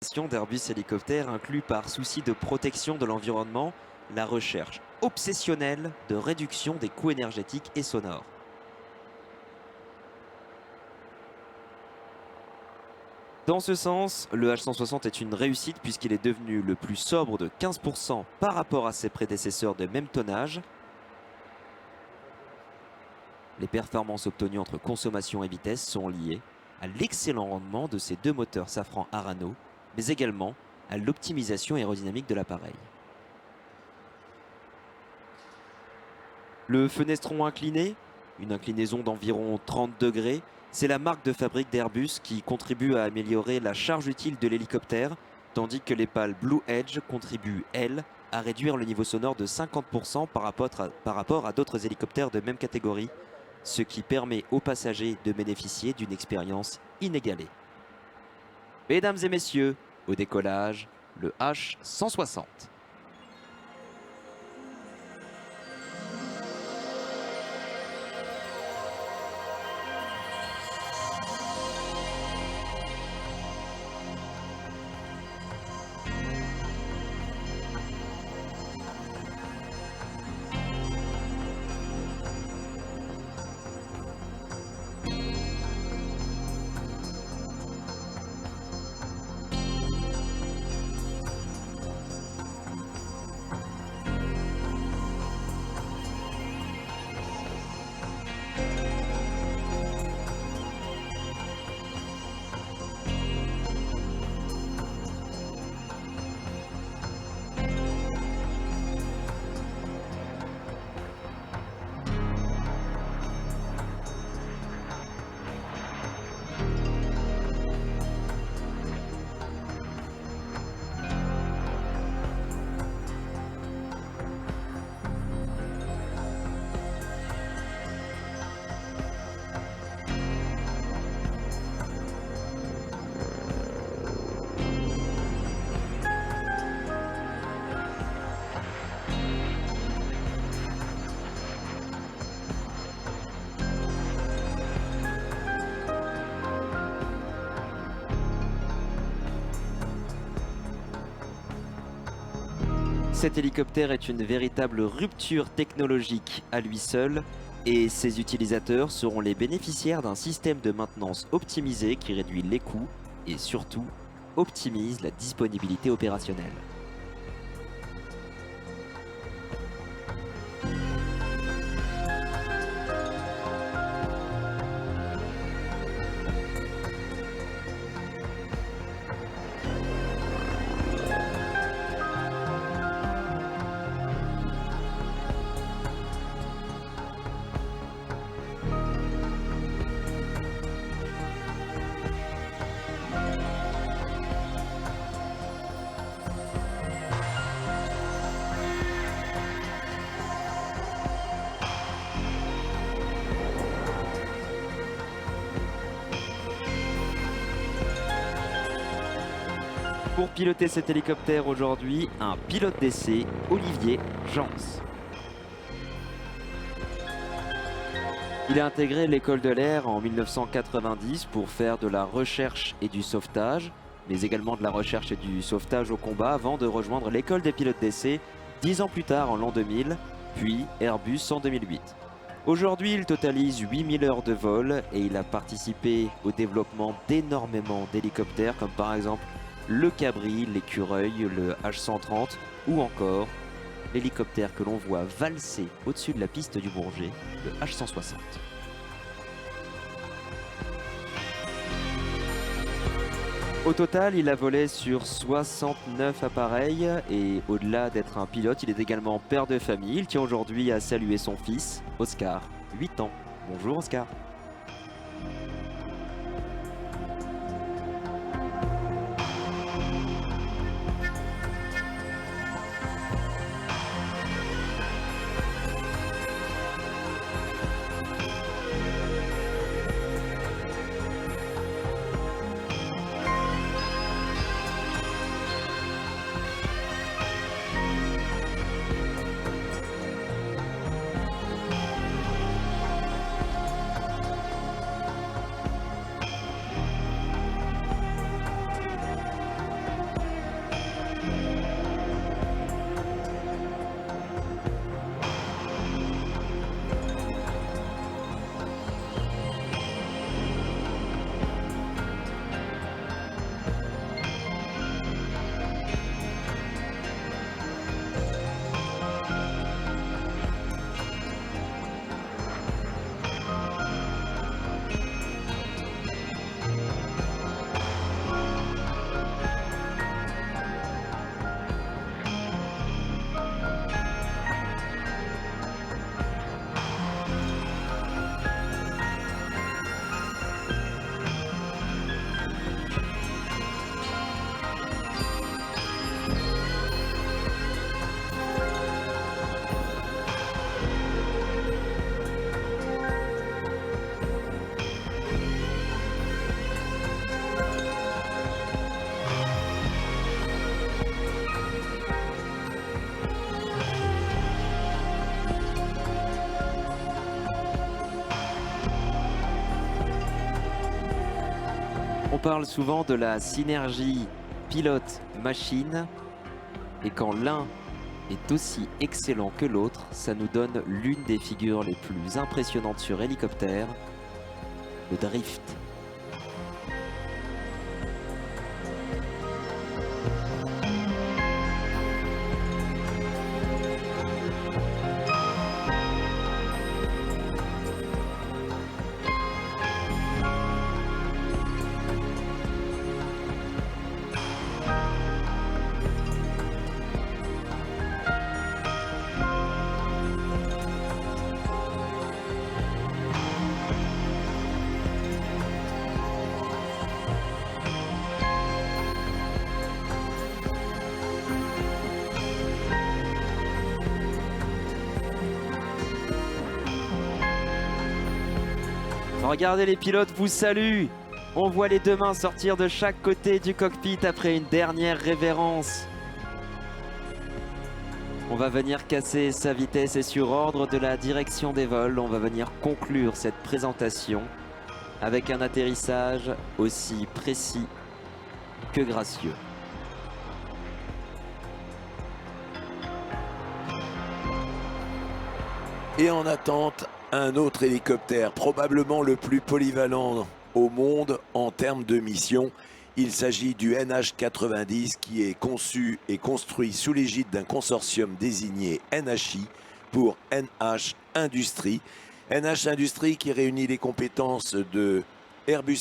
D'Airbus Hélicoptère inclut par souci de protection de l'environnement la recherche obsessionnelle de réduction des coûts énergétiques et sonores. Dans ce sens, le H160 est une réussite puisqu'il est devenu le plus sobre de 15% par rapport à ses prédécesseurs de même tonnage. Les performances obtenues entre consommation et vitesse sont liées à l'excellent rendement de ces deux moteurs Safran Arano, mais également à l'optimisation aérodynamique de l'appareil. Le fenestron incliné, une inclinaison d'environ 30 degrés, c'est la marque de fabrique d'Airbus qui contribue à améliorer la charge utile de l'hélicoptère, tandis que les pales Blue Edge contribuent, elles, à réduire le niveau sonore de 50% par rapport à d'autres hélicoptères de même catégorie, ce qui permet aux passagers de bénéficier d'une expérience inégalée. Mesdames et messieurs, au décollage, le H160. Cet hélicoptère est une véritable rupture technologique à lui seul et ses utilisateurs seront les bénéficiaires d'un système de maintenance optimisé qui réduit les coûts et surtout optimise la disponibilité opérationnelle. Pour piloter cet hélicoptère aujourd'hui, un pilote d'essai, Olivier Jans. Il a intégré l'école de l'air en 1990 pour faire de la recherche et du sauvetage, mais également de la recherche et du sauvetage au combat avant de rejoindre l'école des pilotes d'essai 10 ans plus tard en l'an 2000, puis Airbus en 2008. Aujourd'hui, il totalise 8000 heures de vol et il a participé au développement d'énormément d'hélicoptères comme par exemple le Cabri, l'Écureuil, le H130 ou encore l'hélicoptère que l'on voit valser au-dessus de la piste du Bourget, le H160. Au total, il a volé sur 69 appareils et au-delà d'être un pilote, il est également père de famille. Il tient aujourd'hui à saluer son fils, Oscar, 8 ans. Bonjour Oscar. parle souvent de la synergie pilote-machine. Et quand l'un est aussi excellent que l'autre, ça nous donne l'une des figures les plus impressionnantes sur hélicoptère, le drift. Regardez, les pilotes vous saluent. On voit les deux mains sortir de chaque côté du cockpit après une dernière révérence. On va venir casser sa vitesse et sur ordre de la direction des vols, on va venir conclure cette présentation avec un atterrissage aussi précis que gracieux. Et en attente, un autre hélicoptère, probablement le plus polyvalent au monde en termes de mission. Il s'agit du NH90 qui est conçu et construit sous l'égide d'un consortium désigné NHI pour NH Industries. NH Industries qui réunit les compétences de Airbus